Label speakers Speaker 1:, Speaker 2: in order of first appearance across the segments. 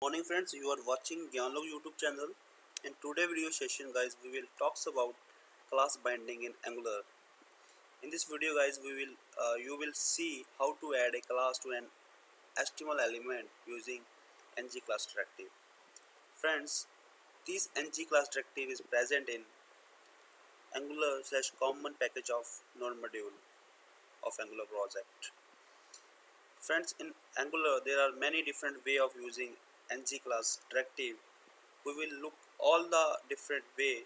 Speaker 1: Morning friends, you are watching Gyanlog YouTube channel. In today video session guys, we will talks about class binding in Angular. In this video guys, you will see how to add a class to an HTML element using NgClass Directive. Friends, this NgClass Directive is present in Angular/common package of node module of Angular project. Friends, in Angular there are many different way of using NgClass Directive. We will look all the different way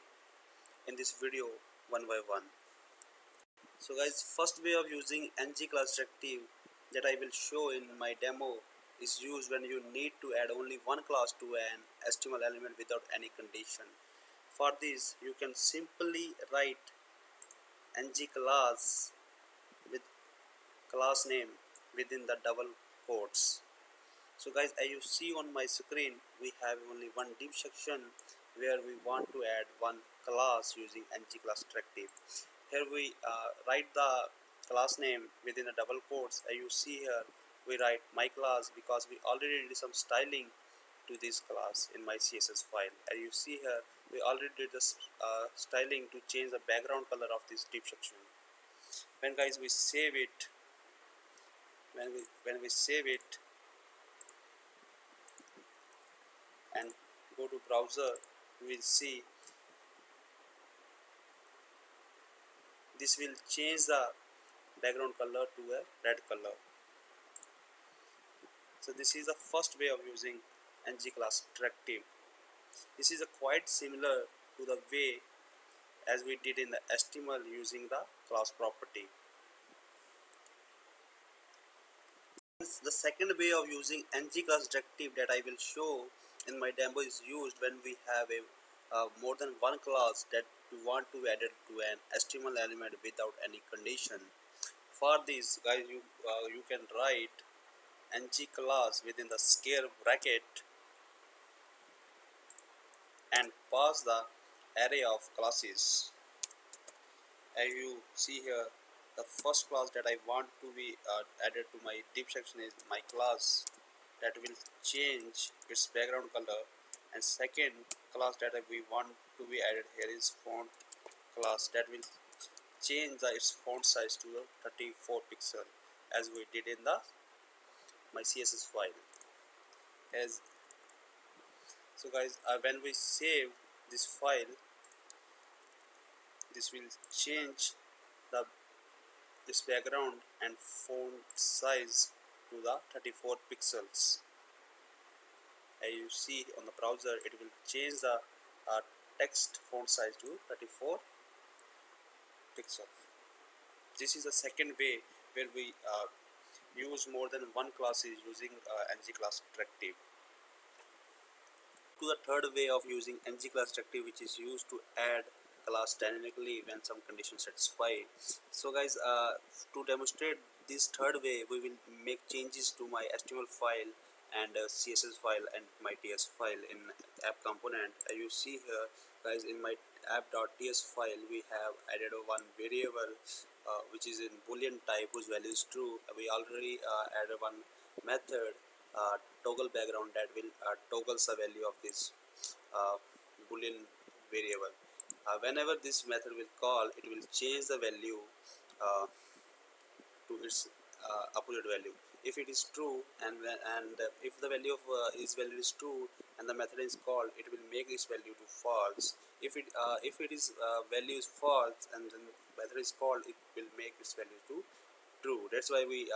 Speaker 1: in this video one by one. So guys, first way of using NgClass Directive that I will show in my demo is used when you need to add only one class to an HTML element without any condition. For this you can simply write NgClass with class name within the double quotes. So guys, as you see on my screen, we have only one div section where we want to add one class using NgClass Directive. Here we write the class name within the double quotes. As you see here, we write my class because we already did some styling to this class in my CSS file. As you see here, we already did this styling to change the background color of this div section. When guys we save it, when we save it and go to browser, we will see this will change the background color to a red color. So this is the first way of using NgClass Directive. This is a quite similar to the way as we did in the HTML using the class property. The second way of using NgClass Directive that I will show in my demo is used when we have a more than one class that we want to add it to an HTML element without any condition. For this guys, you can write NgClass within the square bracket and pass the array of classes. As you see here, the first class that I want to be added to my div section is my class that will change its background color, and second class that we want to be added here is font class that will change its font size to 34 pixel as we did in the my CSS file. As so guys, when we save this file, this will change the this background and font size to the 34 pixels. As you see on the browser, it will change the text font size to 34 pixels. This is the second way where we use more than one class is using NgClass Directive. To the third way of using NgClass Directive, which is used to add class dynamically when some condition satisfy. So guys, to demonstrate this third way, we will make changes to my HTML file and CSS file and my TS file in app component. As you see here guys, in my app.ts file we have added one variable which is in boolean type whose value is true. We already added one method toggle background that will toggles the value of this boolean variable. Whenever this method will call, it will change the value to its opposite value. If it is true, and if the value of its value is true and the method is called, it will make its value to false. If it is value is false and then method is called, it will make its value to true. That's why we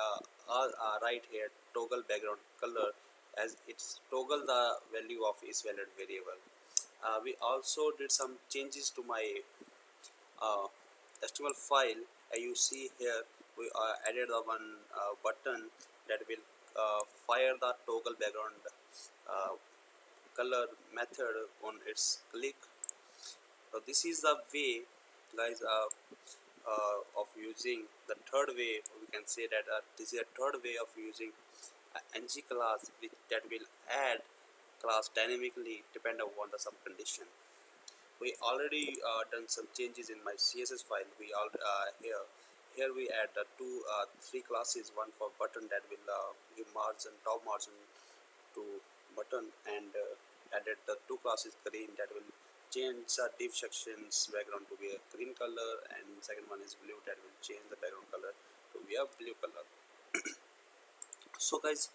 Speaker 1: write here toggle background color, as it's toggle the value of its valid variable. We also did some changes to my HTML file. As you see here, we added the one button that will fire the toggle background color method on its click. So this is the way guys of using the third way. We can say that this is a third way of using NgClass that will add class dynamically depend upon the some condition. We already done some changes in my CSS file. We all here we add three classes, one for button that will give margin, top margin to button and added the two classes green, that will change the div sections background to be a green color, and second one is blue, that will change the background color to be a blue color. So guys,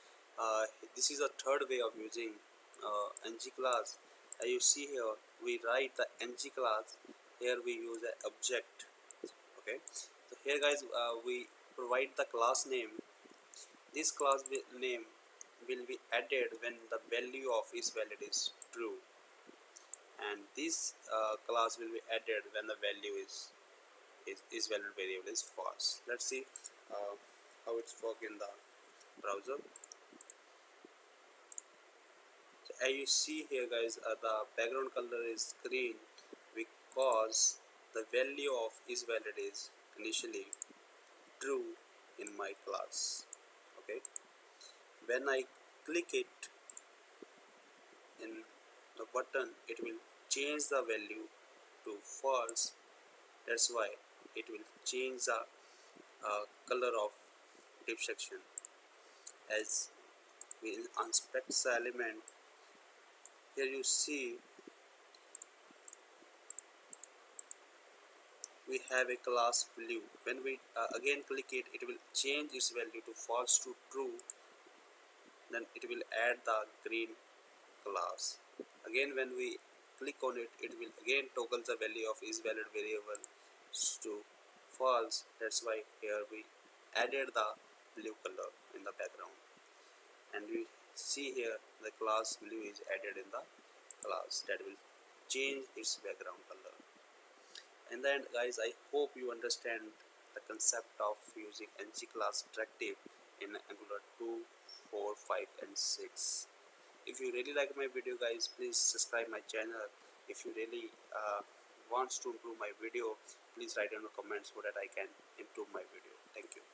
Speaker 1: this is a third way of using ng class. As you see here, we write the ng class, here we use an object. Okay, so here guys, we provide the class name. This class name will be added when the value of isValid is true, and this class will be added when the value isValid variable is false. Let's see how it's work in the browser. So as you see here guys, the background color is green because the value of isValid is initially true in my class. Okay, when I click it in the button, it will change the value to false. That's why it will change the color of div section. As we inspect the element, here you see we have a class blue. When we again click it, it will change its value to false to true. Then it will add the green class. Again when we click on it, it will again toggle the value of isValid variable to false. That's why here we added the blue color in the background, and we see here the class blue is added in the class, that will change its background color. And then guys, I hope you understand the concept of using NgClass Directive in Angular 2, 4, 5 and 6. If you really like my video guys, please subscribe my channel. If you really wants to improve my video, please write in the comments so that I can improve my video. Thank you.